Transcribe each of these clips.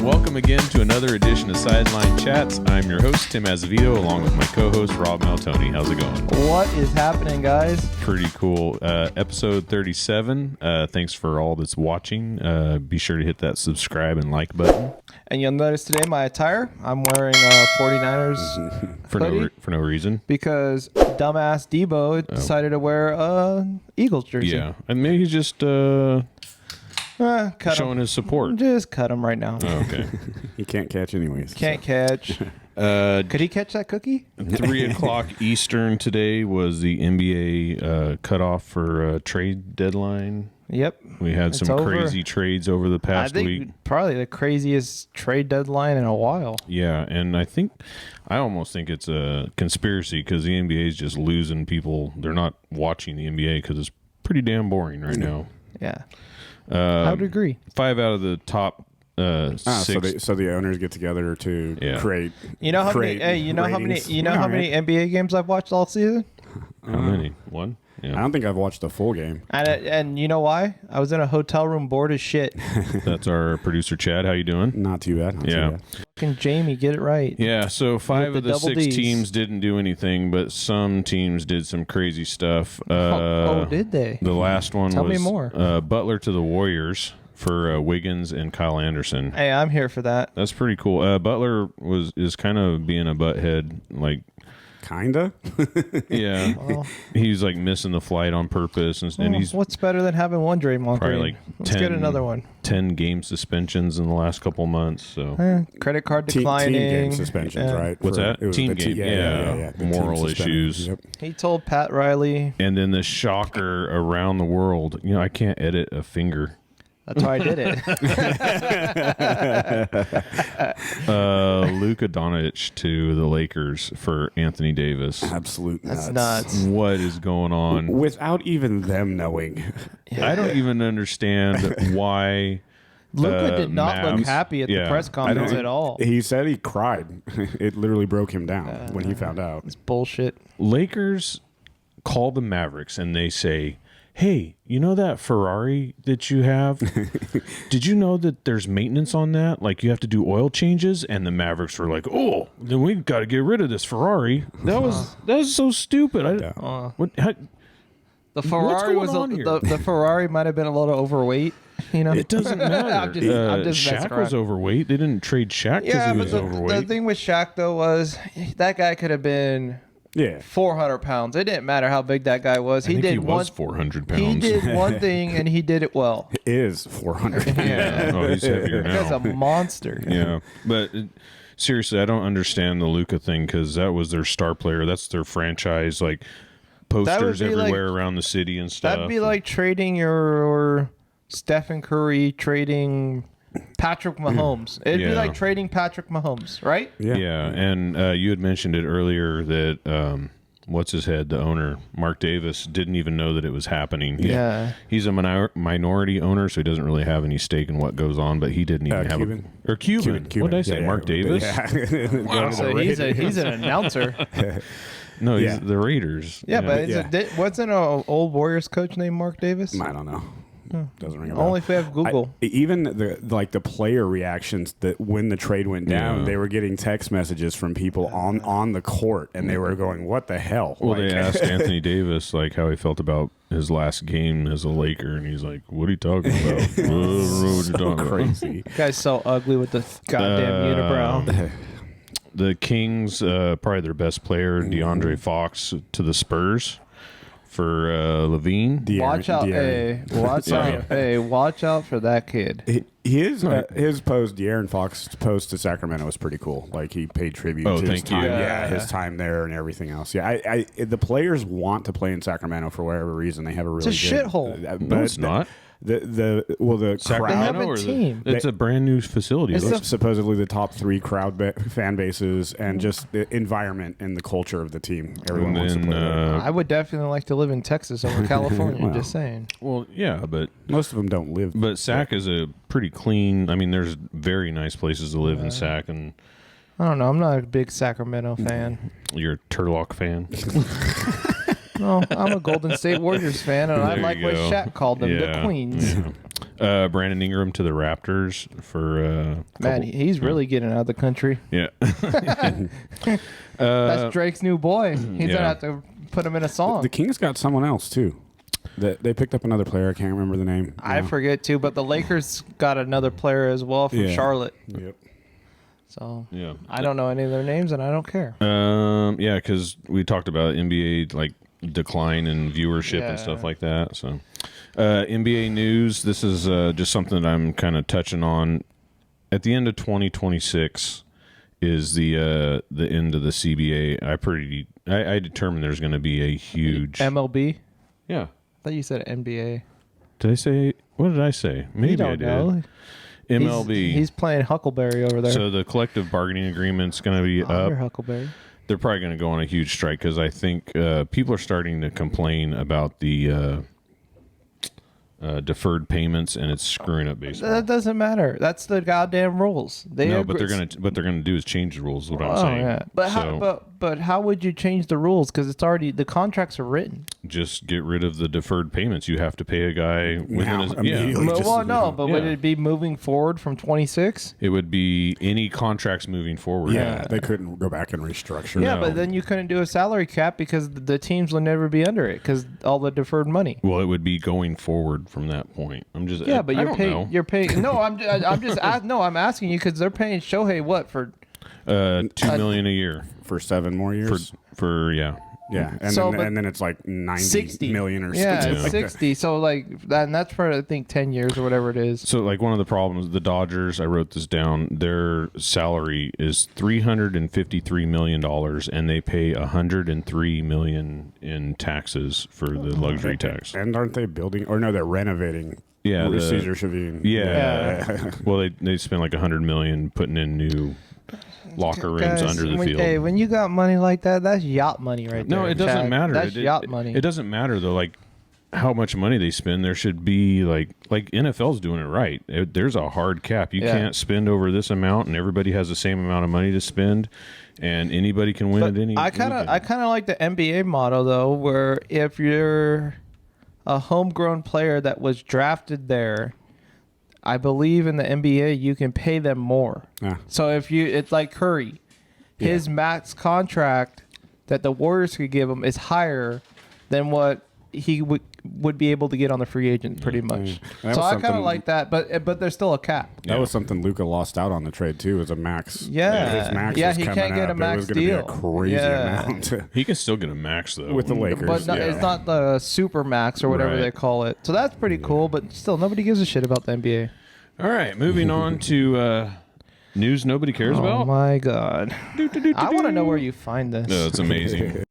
Welcome again to another edition of Sideline Chats. I'm your host, Tim Azevedo, along with my co-host, Rob Maltoni. How's it going? What is happening, guys? Pretty cool. Episode 37. Thanks for all that's watching. Be sure to hit that subscribe and like button. And you'll notice today my attire, I'm wearing a 49ers for no reason. Because dumbass Debo decided to wear a Eagles jersey. Yeah, and maybe he's just showing his support. Just cut him right now. Oh, okay. He can't catch anyways. Can't catch. Could he catch that cookie? 3 o'clock Eastern today was the NBA cutoff for trade deadline. Yep. We had some crazy trades over the past week. Probably the craziest trade deadline in a while. Yeah, and I almost think it's a conspiracy because the NBA is just losing people. They're not watching the NBA because it's pretty damn boring right now. Yeah. I would agree. 5 out of the top 6. So the owners get together to create. You know how many? Hey, you know ratings? how many NBA games I've watched all season? How many? One? Yeah. I don't think I've watched a full game. And you know why? I was in a hotel room bored as shit. That's our producer Chad. How you doing? Not too bad. Not too bad. Fucking Jamie, get it right. Yeah, so 5 of the 6 Ds. teams didn't do anything, but some teams did some crazy stuff. Did they? The last one Tell was me more. Butler to the Warriors for Wiggins and Kyle Anderson. Hey, I'm here for that. That's pretty cool. Butler is kind of being a butthead, like. Kinda. Yeah. Well, he's like missing the flight on purpose, and he's what's better than having one Draymond probably Green? like Let's get another one. 10 game suspensions in the last couple months. So credit card declining. Team game suspensions, right? What's that? Team game. Yeah. Moral issues. Yep. He told Pat Riley. And then the shocker around the world. You know, I can't edit a finger. That's why I did it. Luka Doncic to the Lakers for Anthony Davis. Absolute nuts. That's nuts. What is going on? Without even them knowing. I don't even understand why. Luka did not look happy at the press I conference at all. He said he cried. It literally broke him down when he found out. It's bullshit. Lakers call the Mavericks and they say, hey, you know that Ferrari that you have? Did you know that there's maintenance on that? Like you have to do oil changes? And the Mavericks were like, oh, then we've got to get rid of this Ferrari. That was so stupid. The Ferrari the Ferrari might have been a little overweight. You know, it doesn't matter. I'm just Shaq was overweight. They didn't trade Shaq because he was overweight. The thing with Shaq though was that guy could have been 400 pounds. It didn't matter how big that guy was. He was 400 pounds. He did one thing and he did it well. Is 400. Yeah. Oh, he's heavier now. That guy's a monster. Yeah, but seriously, I don't understand the Luka thing because that was their star player. That's their franchise, like posters everywhere around the city and stuff. That'd be like trading your Stephen Curry trading Patrick Mahomes. It'd be like trading Patrick Mahomes, right? Yeah. And you had mentioned it earlier that what's his head, the owner, Mark Davis, didn't even know that it was happening. He's a minority owner, so he doesn't really have any stake in what goes on, but he didn't even have Cuban. Cuban. What did I say? Mark Davis? Yeah. Wow. So he's an announcer. No, he's the Raiders. Yeah, but wasn't an old Warriors coach named Mark Davis? I don't know. Doesn't ring a bell. Only if we have Google. Even the player reactions that when the trade went down, they were getting text messages from people on the court, and they were going, "What the hell?" Well, they asked Anthony Davis like how he felt about his last game as a Laker, and he's like, "What are you talking about? I don't know what you're talking crazy. That guy's so ugly with the goddamn unibrow." The Kings, probably their best player, DeAndre Fox, to the Spurs for Levine. Watch out for that kid. His post, De'Aaron Fox post to Sacramento was pretty cool. Like he paid tribute to his time. His time there and everything else. Yeah, the players want to play in Sacramento for whatever reason. They have a really it's a shithole. No, it's not. The Sacramento, they have a team. It's a brand new facility. It's supposedly the top 3 fan bases and just the environment and the culture of the team. Everyone wants to play there. I would definitely like to live in Texas over California. Just saying. Well, yeah, but most of them don't live. But Sac is a pretty clean. I mean, there's very nice places to live in Sac, and I don't know. I'm not a big Sacramento fan. You're a Turlock fan. No, I'm a Golden State Warriors fan, and I like what Shaq called them, the Queens. Brandon Ingram to the Raptors for Man, he's really getting out of the country. yeah. That's Drake's new boy. He's yeah. gonna have to put him in a song. The Kings got someone else too. They picked up another player. I can't remember the name. I No. forget too, but the Lakers got another player as well from Yeah. Charlotte. Yep. So Yeah. I don't know any of their names, and I don't care. Yeah, because we talked about NBA like decline in viewership and Yeah. stuff like that. So, NBA news. This is just something that I'm kind of touching on. At the end of 2026 is the end of the CBA. I determined there's going to be a huge MLB. Yeah. I thought you said NBA. Did I say? What did I say? Maybe You don't I did. know. MLB. He's playing Huckleberry over there. So the collective bargaining agreement's going to be Oh, you're up. Huckleberry. They're probably going to go on a huge strike because I think people are starting to complain about the deferred payments, and it's screwing up baseball. That doesn't matter. That's the goddamn rules. They No, agree- but what they're gonna do is change the rules. Is what I'm Oh saying. yeah, but So how would you change the rules? Because it's already the contracts are written. just get rid of the deferred payments. You have to pay a guy Now, within his immediately. yeah. Just- Well, no, but would yeah. it be moving forward from 26? It would be any contracts moving forward. Yeah, they couldn't go back and restructure. Yeah, No. but then you couldn't do a salary cap because the teams will never be under it because all the deferred money. Well, it would be going forward from that point. I'm just Yeah, but I you're don't paying. know. You're paying. No, I'm just. I'm asking you because they're paying Shohei what for? $2 million a year for 7 more years. for yeah. Yeah, and, So, but then it's like 90 60 million or Yeah, something. it's like that. 60. So like that, and that's for I think 10 years or whatever it is. So, like, one of the problems, the Dodgers, I wrote this down, their salary is $353 million, and they pay $103 million in taxes for the luxury tax. And aren't they building? Or no, they're renovating. Yeah, Caesar Chavin. Yeah. Well, they spent like $100 million putting in new locker rooms Guys, under the field. Hey, when you got money like that, that's yacht money right there. No, it doesn't Chad. matter. That's It- yacht money. It doesn't matter though. Like how much money they spend, there should be like NFL's doing it right. There's a hard cap. You Yeah. can't spend over this amount, and everybody has the same amount of money to spend, and anybody can win But at any. I kind weekend. of like the NBA model though, where if you're a homegrown player that was drafted there, I believe in the NBA you can pay them more. Yeah. So it's like Curry, his max contract that the Warriors could give him is higher than what he would be able to get on the free agent, pretty much. That So was I kind of something- like that, but there's still a cap. That was something Luka lost out on the trade too. Was a max. Yeah. his max Yeah, was he coming can't get a up. max It was gonna deal. be a crazy Yeah. amount He can still get a max though. with the Lakers. But no, yeah. it's not the super max or whatever Right. they call it. So that's pretty cool, but still nobody gives a shit about the NBA. All right, moving on to news nobody cares Oh about. my god. I want to know where you find this. No, it's amazing.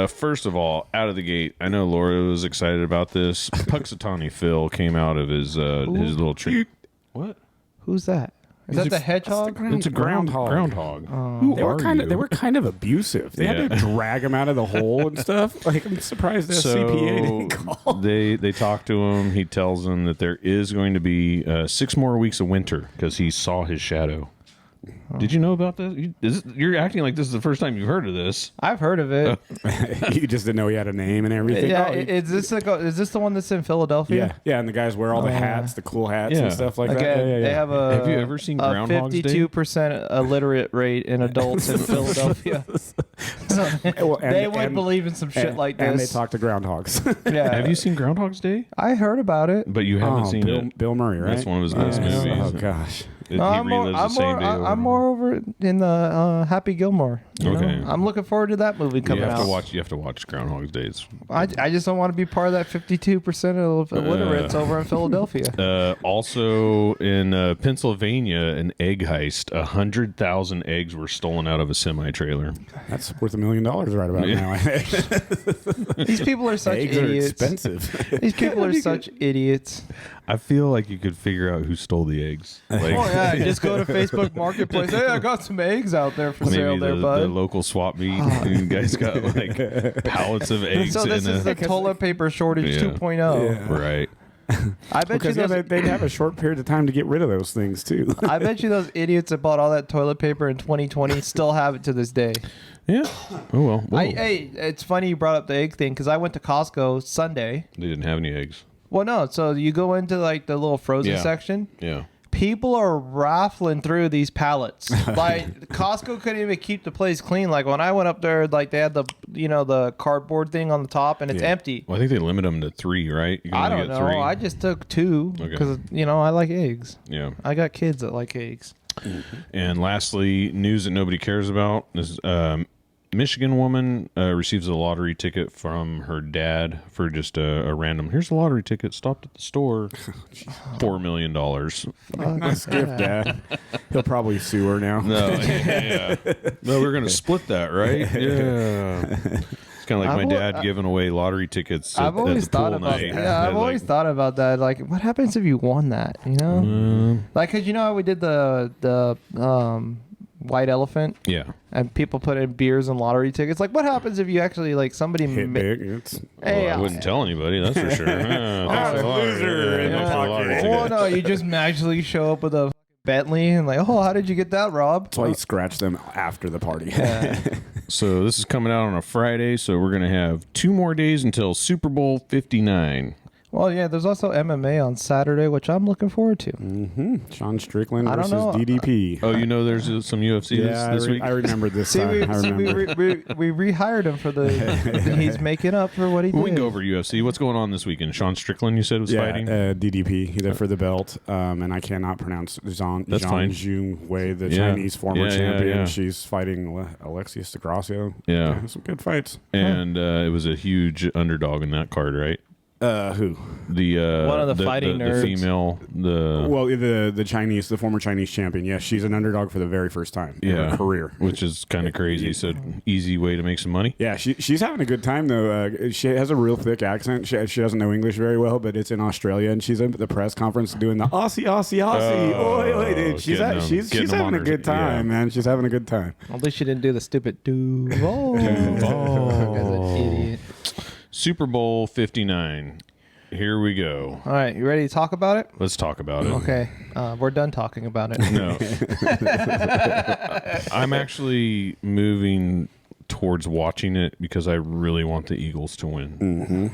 First of all, out of the gate, I know Laura was excited about this. Puxatawny Phil came out of his little tree. What? Who's that? Is that the hedgehog? It's a groundhog. Groundhog. Oh. They were are kind of you? they were kind of abusive. They had Yeah. to drag him out of the hole and stuff. Like I'm surprised the CPA didn't call. They talk to him. He tells them that there is going to be 6 more weeks of winter because he saw his shadow. Did you know about this? You're acting like this is the first time you've heard of this. I've heard of it. You just didn't know he had a name and everything. Yeah, Oh, is this the one that's in Philadelphia? yeah, and the guys wear all the hats, the cool hats Yeah. and stuff like Like that. Yeah, they have a Have you ever seen a Groundhog's Day? 52% illiterate rate in adults in Philadelphia. So Well, and- they would and- believe in some shit like this. And they talk to groundhogs. Yeah. Have you seen Groundhog's Day? I heard about it. But you haven't seen it. Bill Murray, right? That's one of his best Yeah. movies. Oh gosh. He No, I'm more, relives the I'm, same more, day over I'm and more over in the Happy Gilmore. you know? Okay. I'm looking forward to that movie You coming have out. to watch. You have to watch Groundhog's Day. It's I just don't want to be part of that 52% of illiterates over in Philadelphia. Also in Pennsylvania, an egg heist. 100,000 eggs were stolen out of a semi trailer. That's worth $1 million right about now. These people are such Eggs idiots. are expensive. These people are such idiots. I feel like you could figure out who stole the eggs. Like, Oh yeah, just go to Facebook Marketplace. Hey, I got some eggs out there for sale maybe there, the bud. local swap meet. You guys got like pallets of eggs So this in is the toilet paper shortage Yeah. 2.0. Yeah. Right. I bet you Because those. they'd have a short period of time to get rid of those things too. I bet you those idiots that bought all that toilet paper in 2020 still have it to this day. Yeah. Oh well. Whoa. Hey, it's funny you brought up the egg thing because I went to Costco Sunday. They didn't have any eggs. Well, no. So you go into like the little frozen section. Yeah. People are raffling through these pallets. Like Costco couldn't even keep the place clean. Like when I went up there, like they had the cardboard thing on the top and it's empty. Well, I think they limit them to 3, right? You can I only don't get know. 3. I just took 2 Okay. because I like eggs. Yeah. I got kids that like eggs. And lastly, news that nobody cares about is Michigan woman receives a lottery ticket from her dad for just a random. Here's a lottery ticket. Stopped at the store. $4 million. Nice gift, Dad. He'll probably sue her now. No, yeah. No, we're gonna split that, right? Yeah. It's kind of like my dad giving away lottery tickets. I've always thought about night. I've always thought about that. Like, what happens if you won that? You know, like, cause you know how we did the white elephant. Yeah. And people put in beers and lottery tickets. Like, what happens if you actually like somebody Hit big. It's, Hey, I wouldn't tell anybody. That's for sure. Thanks for the lottery. loser in the Thanks for the lottery pocket. ticket. Oh no, you just magically show up with a Bentley and like, oh, how did you get that, Rob? that's why you scratch them after the party. So this is coming out on a Friday, so we're gonna have 2 more days until Super Bowl 59. Well, yeah, there's also MMA on Saturday, which I'm looking forward to. Sean Strickland I don't versus know. DDP. Oh, you know, there's some UFC this week. I remember this See, time. I we remember. rehired him for the. He's making up for what he did. We can go over UFC. What's going on this weekend? Sean Strickland, you said was fighting. DDP, either for the belt, and I cannot pronounce That's fine. Jun Wei, the Yeah. Chinese former Yeah, champion. yeah. She's fighting Alexius DeGracio. Yeah. Some good fights. And it was a huge underdog in that card, right? Who? The One of the fighting the nerds. female, Well, the former Chinese champion. Yeah, she's an underdog for the very first time in her career. which is kind of crazy. So easy way to make some money. Yeah, she's having a good time though. She has a real thick accent. She doesn't know English very well, but it's in Australia, and she's at the press conference doing the Aussie, Aussie, Aussie. Oi, oi, dude. She's getting them having on a her- good time, yeah. man. She's having a good time. At least she didn't do the stupid Duval. Guy's an idiot. Super Bowl 59. Here we go. All right, you ready to talk about it? Let's talk about it. Okay, we're done talking about it. No. I'm actually moving towards watching it because I really want the Eagles to win. Mm-hmm.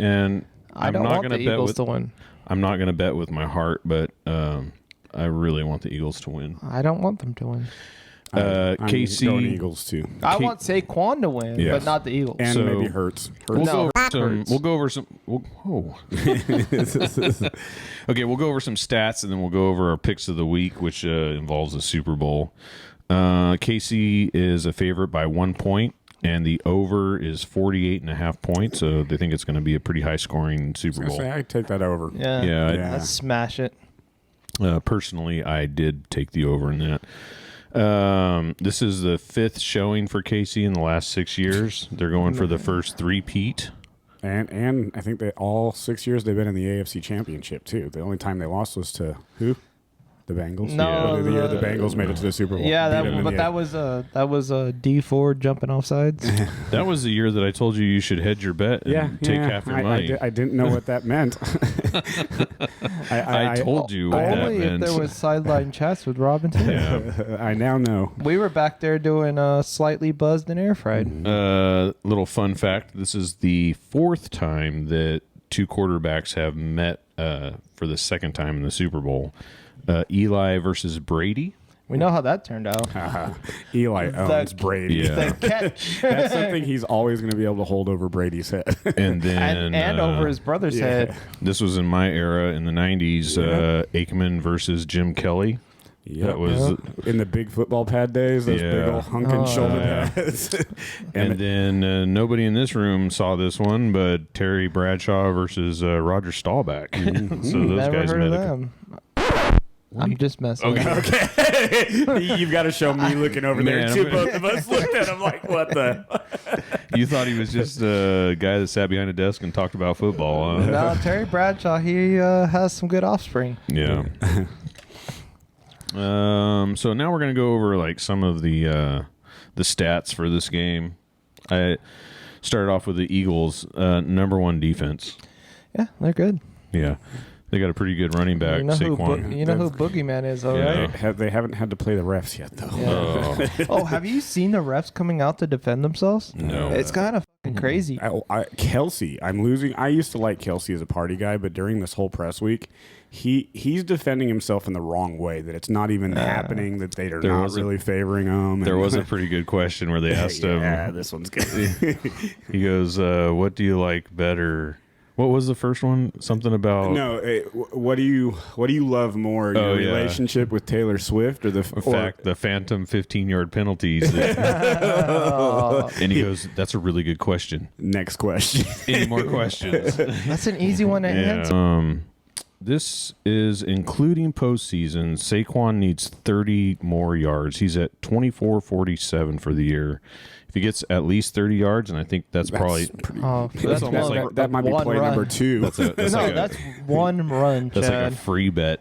And I I'm don't not want going the to bet Eagles with to win. I'm not going to bet with my heart, but I really want the Eagles to win. I don't want them to win. I'm KC going Eagles too, I want Saquon to win, Yes. but not the Eagles. and So- maybe Hurts. We'll No, go over some. Okay, we'll go over some stats and then we'll go over our picks of the week, which involves the Super Bowl. KC is a favorite by 1 point, and the over is 48.5 points. So they think it's going to be a pretty high scoring Super Bowl. I take that over. Yeah, Yeah, let's smash it. personally, I did take the over in that. This is the 5th showing for KC in the last 6 years. They're going for the first three-peat. And I think that all 6 years they've been in the AFC Championship too. The only time they lost was to who? The Bengals. No, the year the Bengals made it to the Super Bowl. Yeah, Beat them in but the that was a D4 jumping off sides. That was the year that I told you should hedge your bet and take half your money. I didn't know what that meant. I told you what that Only if meant. there was sideline chats with Robin too. Yeah. I now know. We were back there doing slightly buzzed and air fried. Little fun fact: this is the 4th time that 2 quarterbacks have met for the 2nd time in the Super Bowl. Eli versus Brady. We know how that turned out. Eli owns Brady. Yeah. The catch. That's something he's always going to be able to hold over Brady's head. And then and over his brother's head. This was in my era in the 90s. Aikman versus Jim Kelly. Yep. That was in the big football pad days, those big Yeah. old hunking shoulder pads. and then nobody in this room saw this one, but Terry Bradshaw versus Roger Staubach. So those Never guys heard met. of them. I'm just messing. Okay. with you. Okay. You've got to show me looking over there. Man, Too. Both of us looked at him like, what the? You thought he was just a guy that sat behind a desk and talked about football, huh? No, Terry Bradshaw, he has some good offspring. Yeah. So now we're gonna go over like some of the stats for this game. I started off with the Eagles' number 1 defense. Yeah, they're good. Yeah. They got a pretty good running back, You know Saquon. you know who Boogeyman is, though, Yeah. right? They haven't had to play the refs yet, though. Yeah. Oh, have you seen the refs coming out to defend themselves? No. It's kind of fucking crazy. Kelsey, I'm losing. I used to like Kelsey as a party guy, but during this whole press week, he's defending himself in the wrong way. That it's not even happening. That they are not really favoring him. There was a pretty good question where they asked him. Yeah, this one's good. He goes, "What do you like better?" What was the first one? Something about what do you love more? Your yeah. relationship with Taylor Swift or the the phantom 15-yard penalties? And he goes, "That's a really good question." Next question. Any more questions? That's an easy one to answer. This is including postseason. Saquon needs 30 more yards. He's at 24.47 for the year. If he gets at least 30 yards, and I think that's probably pretty. That's almost one, like that might be one play run. number 2. That's one run, that's like a Chad. free bet.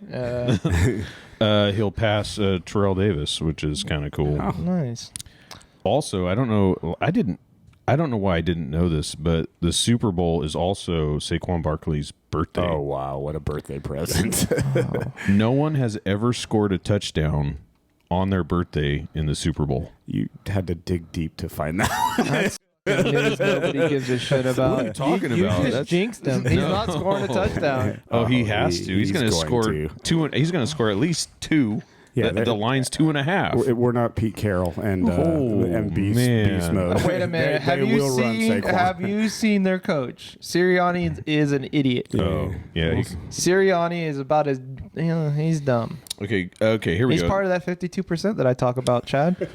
He'll pass Terrell Davis, which is kind of cool. Nice. Also, I don't know why I didn't know this, but the Super Bowl is also Saquon Barkley's birthday. Oh wow, what a birthday present! No one has ever scored a touchdown on their birthday in the Super Bowl. You had to dig deep to find that. That's news nobody gives a shit about. What are you talking You about? just jinxed him. He's not scoring a touchdown. Oh, he has to. He's going to score to. 2. He's going to score at least 2. Yeah, the line's 2.5. We're not Pete Carroll and beast man. mode. Wait a minute. They will run Saquon. Have you seen their coach? Sirianni is an idiot. Oh, yeah. Sirianni is about as he's dumb. Okay, here we He's go. part of that 52% that I talk about, Chad.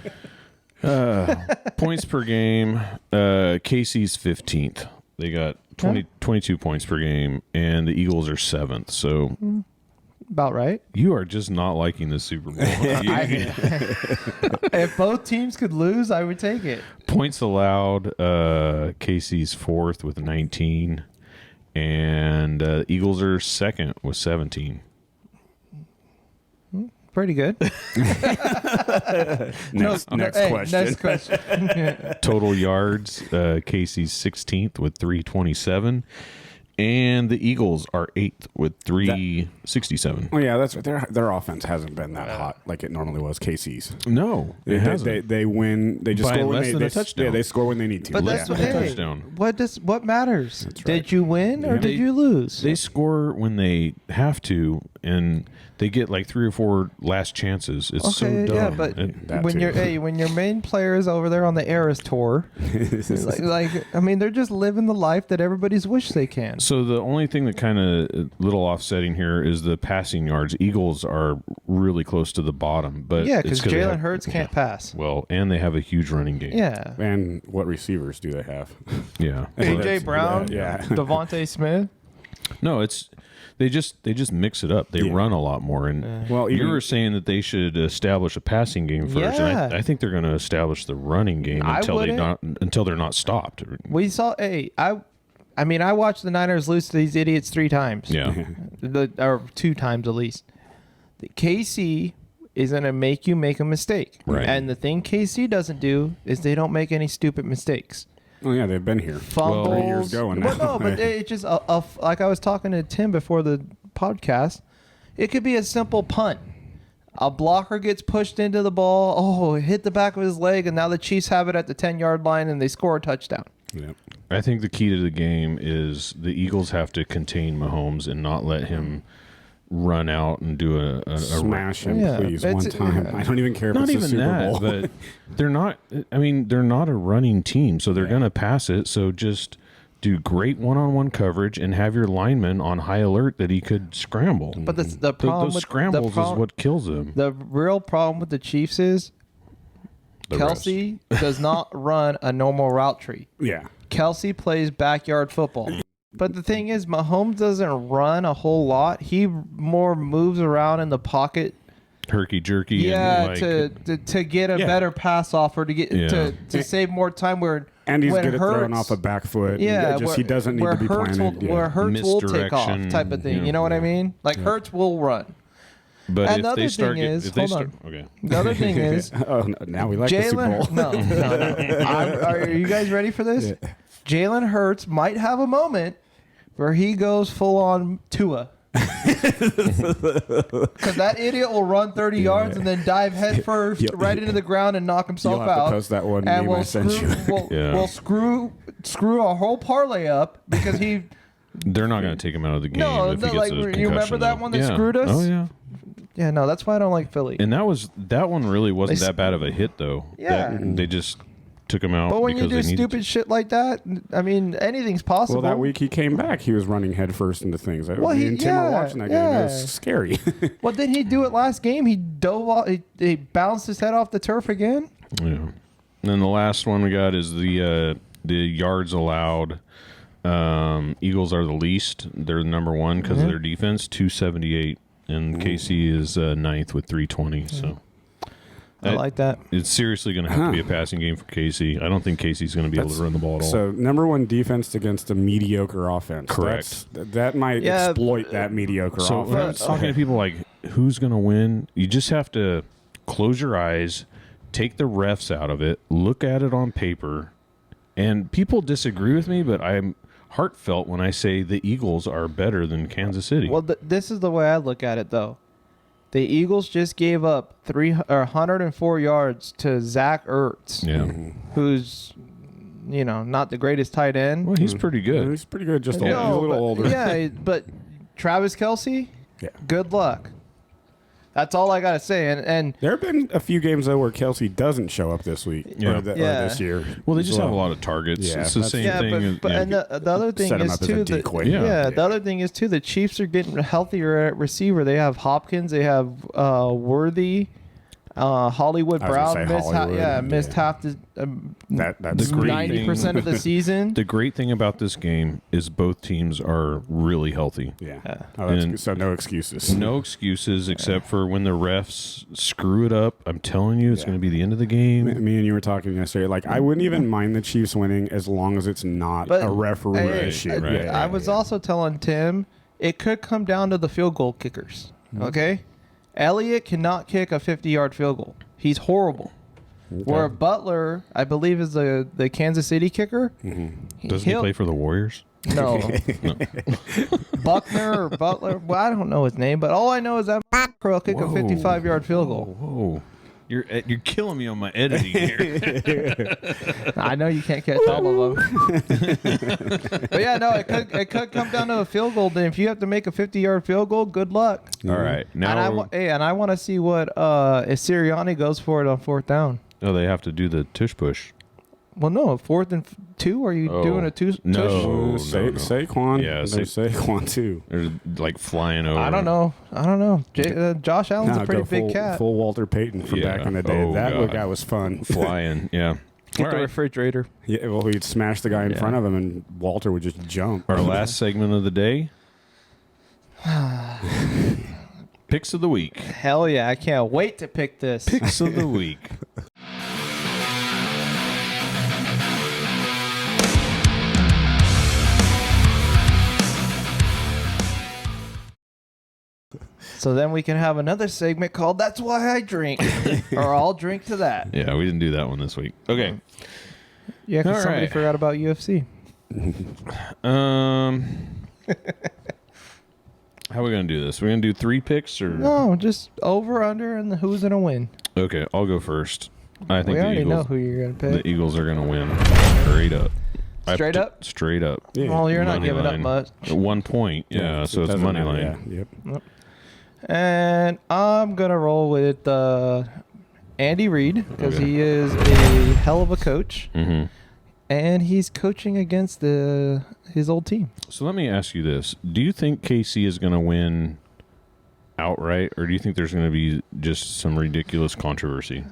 Points per game. Casey's 15th. They got 22 points per game, and the Eagles are 7th. So About right. you are just not liking the Super Bowl. If both teams could lose, I would take it. Points allowed. Casey's 4th with 19, and Eagles are 2nd with 17. Pretty good. Next question. Next question. Total yards. Casey's 16th with 327. And the Eagles are 8th with 367. Oh yeah, that's right. Their offense hasn't been that hot like it normally was. KC's. No, it hasn't. They win. They just By score when less than a touchdown. Yeah, they score when they need to. But Less that's than a hey, touchdown. what matters? right. Did you win or did you lose? They score when they have to, and they get like 3 or 4 last chances. It's so dumb. yeah, but That when too. when your main player is over there on the Eras tour, I mean, they're just living the life that everybody's wished they can. So the only thing that kind of little offsetting here is the passing yards. Eagles are really close to the bottom, but Yeah, it's because 'cause they Jalen have- Hurts can't pass. Well, and they have a huge running game. Yeah. And what receivers do they have? Yeah. AJ Brown, Yeah. Devontae Smith. No, they just mix it up. They run a lot more. And Well, you even- were saying that they should establish a passing game first. Yeah. And I think they're going to establish the running game I until they're not stopped. We saw. I mean, I watched the Niners lose to these idiots 3 times. Yeah. Or 2 times at least. The KC is going to make you make a mistake. Right. And the thing KC doesn't do is they don't make any stupid mistakes. Oh yeah, they've been here. Fumbles. 3 years going Well, now. no, but it's just like I was talking to Tim before the podcast. It could be a simple punt. A blocker gets pushed into the ball. Oh, it hit the back of his leg, and now the Chiefs have it at the 10-yard line, and they score a touchdown. Yep. I think the key to the game is the Eagles have to contain Mahomes and not let him run out and do a Smash him, Yeah, please, it's- one time. I don't even care if Not it's even a Super that, Bowl. but they're not. I mean, they're not a running team, so they're going to pass it. So just do great one-on-one coverage and have your lineman on high alert that he could scramble. But the problem Those with scrambles is what kills them. The real problem with the Chiefs is Kelsey does not run a normal route tree. Yeah. Kelsey plays backyard football. But the thing is, Mahomes doesn't run a whole lot. He more moves around in the pocket. Herky jerky. Yeah, and to get a better pass off or to get Yeah. to save more time. And he's when good at throwing Hurts- off a back foot. Yeah, He doesn't need where to be Hurts planted. will, where Hurts will take off, Misdirection, type of thing. yeah. You know what I mean? Like Hurts will run. But And if the they other start, thing is, if they hold start, on. okay. The other thing is, Oh, no, now we like the Super Bowl. Jalen. No. Are you guys ready for this? Jalen Hurts might have a moment, where he goes full on Tua. Because that idiot will run 30 yards and then dive head first right into the ground and knock himself You'll have out. to post that one and meme I sent you. We'll screw a whole parlay up because he. They're not going to take him out of the game. No, if he gets like a you concussion, remember that though. one that screwed us? Oh yeah. Yeah, no, that's why I don't like Philly. And that one really wasn't that bad of a hit though. Yeah. They just took him out. But when you because do they stupid shit like that, I mean, anything's possible. Well, that week he came back. He was running headfirst into things. Well, Me and Tim were watching that game. It was scary. Well, didn't he do it last game? He dove off, he bounced his head off the turf again. Yeah. And then the last one we got is the yards allowed. Eagles are the least. They're number one because of their defense, 278, and KC is ninth with 320. So. I like that. It's seriously going to have to be a passing game for Casey. I don't think Casey's going to be able to run the ball at all. So, number one defense against a mediocre offense. Correct. That might exploit that mediocre so when I'm offense. talking to people like, who's going to win? You just have to close your eyes, take the refs out of it, look at it on paper. And people disagree with me, but I'm heartfelt when I say the Eagles are better than Kansas City. Well, this is the way I look at it, though. The Eagles just gave up 104 yards to Zach Ertz, who's, not the greatest tight end. Well, he's pretty good. He's pretty good, just No, he's a little older. Yeah, but Travis Kelce, good luck. That's all I got to say. And there have been a few games, though, where Kelsey doesn't show up this week or this year. Well, they just have a lot of targets. Yeah, it's the same thing. And the other thing set him is, up as too, a decoy. the other thing is, too, the Chiefs are getting healthier at receiver. They have Hopkins. They have Worthy. Hollywood Brown missed half the that's 90% of the season. The great thing about this game is both teams are really healthy. Yeah. So no excuses. No excuses except for when the refs screw it up. I'm telling you, it's going to be the end of the game. Me and you were talking yesterday. Like, I wouldn't even mind the Chiefs winning as long as it's not a referee issue. I was also telling Tim it could come down to the field goal kickers. Okay? Elliott cannot kick a 50-yard field goal. He's horrible. Okay. Where Butler, I believe, is the Kansas City kicker. Doesn't he play for the Warriors? No. Buckner or Butler. Well, I don't know his name, but all I know is that will kick a 55-yard field goal. Whoa. You're killing me on my editing here. I know you can't catch all of them. But yeah, no, it could come down to a field goal. Then if you have to make a 50-yard field goal, good luck. All right. Now and I want to see what if Sirianni goes for it on fourth down. Oh, they have to do the tush push. Well, no, 4th and 2. Are you doing a tush? No, Saquon. Yeah, Saquon too. They're like flying over. I don't know. Josh Allen's a pretty big cat. Full Walter Payton from back in the day. That guy was fun. Flying, yeah. Get the refrigerator. Yeah, well, he'd smash the guy in front of him, and Walter would just jump. Our last segment of the day. Picks of the week. Hell yeah, I can't wait to pick this. Picks of the week. So then we can have another segment called That's Why I Drink. Or I'll drink to that. Yeah, we didn't do that one this week. Okay. Yeah, because somebody forgot about UFC. How are we going to do this? We're going to do 3 picks or? No, just over, under, and who's going to win. Okay, I'll go first. I think we already know who you're going to pick. The Eagles are going to win. Straight up. Straight up? Straight up. Yeah. Well, you're not giving up much. 1 point. Yeah, so it's money line. Yeah. Yep. And I'm going to roll with Andy Reid because he is a hell of a coach. Mm-hmm. And he's coaching against his old team. So let me ask you this. Do you think KC is going to win outright, or do you think there's going to be just some ridiculous controversy?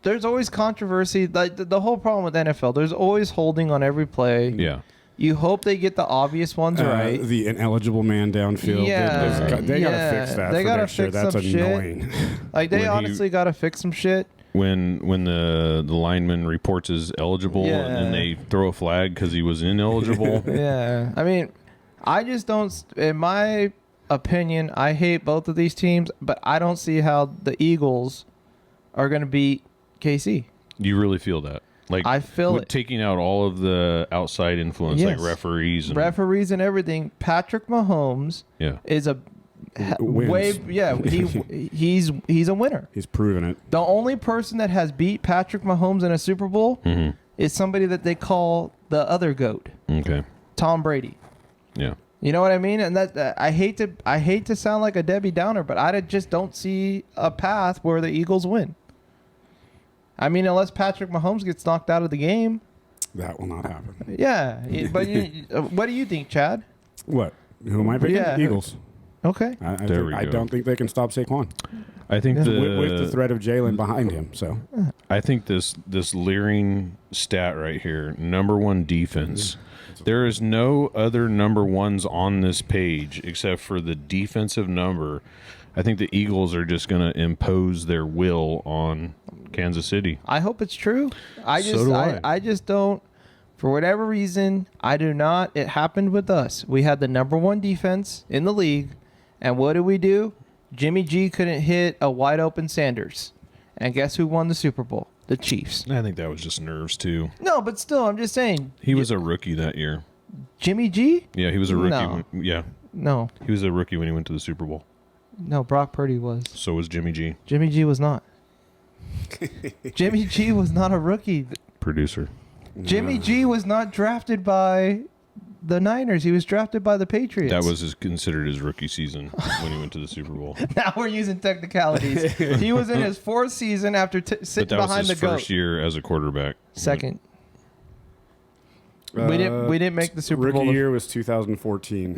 There's always controversy. Like the whole problem with NFL, there's always holding on every play. Yeah. You hope they get the obvious ones right. The ineligible man downfield. Yeah. They got to fix that. They got to fix That's some annoying. Shit. Like they honestly got to fix some shit. When the lineman reports as eligible and then they throw a flag because he was ineligible. Yeah. I mean, I just don't, in my opinion, I hate both of these teams, but I don't see how the Eagles are going to beat KC. You really feel that? Like I feel it. Taking out all of the outside influence, like referees and everything. Patrick Mahomes is a Wins. he's a winner. He's proven it. The only person that has beat Patrick Mahomes in a Super Bowl is somebody that they call the other GOAT. Okay. Tom Brady. Yeah. You know what I mean? And that I hate to sound like a Debbie Downer, but I just don't see a path where the Eagles win. I mean, unless Patrick Mahomes gets knocked out of the game. That will not happen. Yeah, but what do you think, Chad? What? Who am I picking? Yeah. Eagles. Okay. I don't think they can stop Saquon. I think with the threat of Jalen behind him. So I think this leering stat right here, number one defense. There is no other number ones on this page except for the defensive number. I think the Eagles are just going to impose their will on Kansas City. I hope it's true. I just don't. For whatever reason, I do not. It happened with us. We had the number one defense in the league, and what did we do? Jimmy G couldn't hit a wide open Sanders, and guess who won the Super Bowl? The Chiefs. I think that was just nerves too. No, but still, I'm just saying. He was a rookie that year. Jimmy G? Yeah, he was a rookie. No. Yeah. No. He was a rookie when he went to the Super Bowl. No, Brock Purdy was. So was Jimmy G. Jimmy G was not. Jimmy G was not a rookie. Producer. Jimmy G was not drafted by the Niners. He was drafted by the Patriots. That was considered his rookie season when he went to the Super Bowl. Now we're using technicalities. He was in his fourth season after sitting behind the goat. That was his first year as a quarterback. Second. We didn't make the Super Bowl. Rookie year was 2014.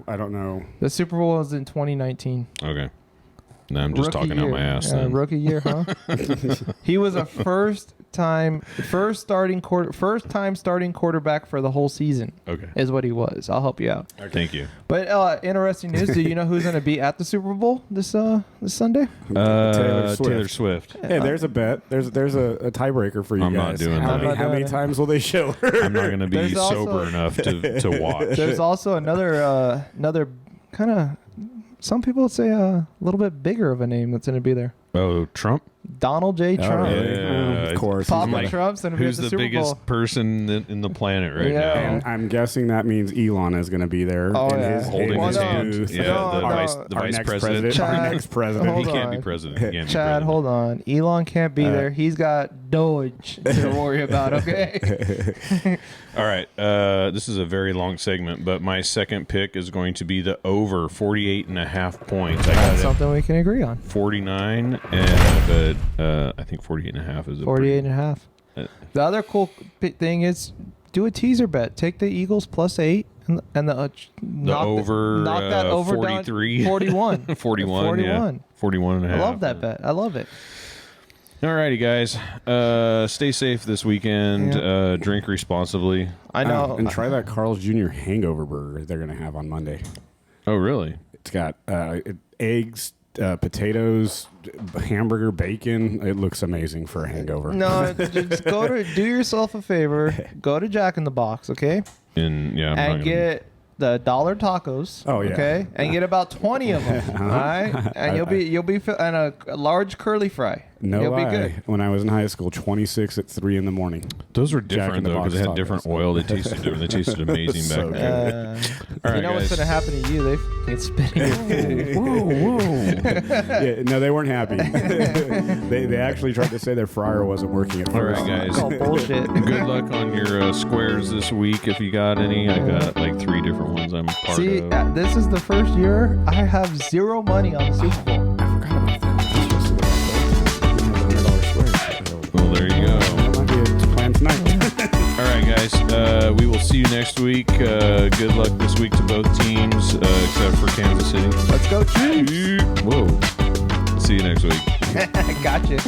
I don't know. The Super Bowl was in 2019. Okay. No, I'm just Rookie talking year. out my ass then. Rookie year, huh? He was a first time starting quarterback for the whole season. Okay. Is what he was. I'll help you out. Okay. Thank you. But interesting news. Do you know who's going to be at the Super Bowl this Sunday? Taylor Swift. Hey, there's a bet. There's a tiebreaker for you I'm guys. not doing that. How many times will they show her? I'm not going to be sober enough to watch. There's also another kind of, some people would say a little bit bigger of a name that's going to be there. Oh, Trump? Donald J. Trump. Yeah, of course. Papa Trump's going to be at who's the the Super biggest Bowl. person in the planet right now? And I'm guessing that means Elon is going to be there. Oh, in yeah. his Holding his hand. booth. Yeah, the vice president. Chad, Our next president. He hold can't be on. president. He can't be Chad, president. hold on. Elon can't be there. He's got Doge to worry about, okay? All right. This is a very long segment, but my second pick is going to be the over 48.5 points. I got That's it something we can agree on. 49, but I think 48.5 is a 48.5. The other cool thing is do a teaser bet. Take the Eagles +8 and knock over that over 43. down 41. 41. 41. Yeah. 41 and a half. I love that bet. I love it. All righty, guys. Stay safe this weekend. Yeah. Drink responsibly. I know. And try that Carl's Jr. hangover burger they're going to have on Monday. Oh, really? It's got eggs, potatoes, hamburger, bacon. It looks amazing for a hangover. No, just do yourself a favor. Go to Jack in the Box, okay? And yeah, And get the $1 tacos. Oh, yeah. Okay, and get about 20 of them. All right, and you'll be and a large curly fry. No you'll lie. be good. When I was in high school, 26 at 3 in the morning. those were Jack different in the though because Box they had different tacos. oil. They tasted different. They tasted amazing So back good. then. All right, You know what's guys. gonna happen to you? They get spitting. Whoa. Yeah, no, they weren't happy. they actually tried to say their fryer wasn't working at All first. right, guys. Oh, bullshit. Good luck on your squares this week if you got any. I got like 3 different ones I'm part See, of. this is the first year I have zero money on the Super Bowl. I forgot about that. That's just the $100 squares. Well, there you go. That might be a plan tonight. All right, guys. We will see you next week. Good luck this week to both teams, except for Kansas City. Let's go Chiefs. Whoa. See you next week. Gotcha.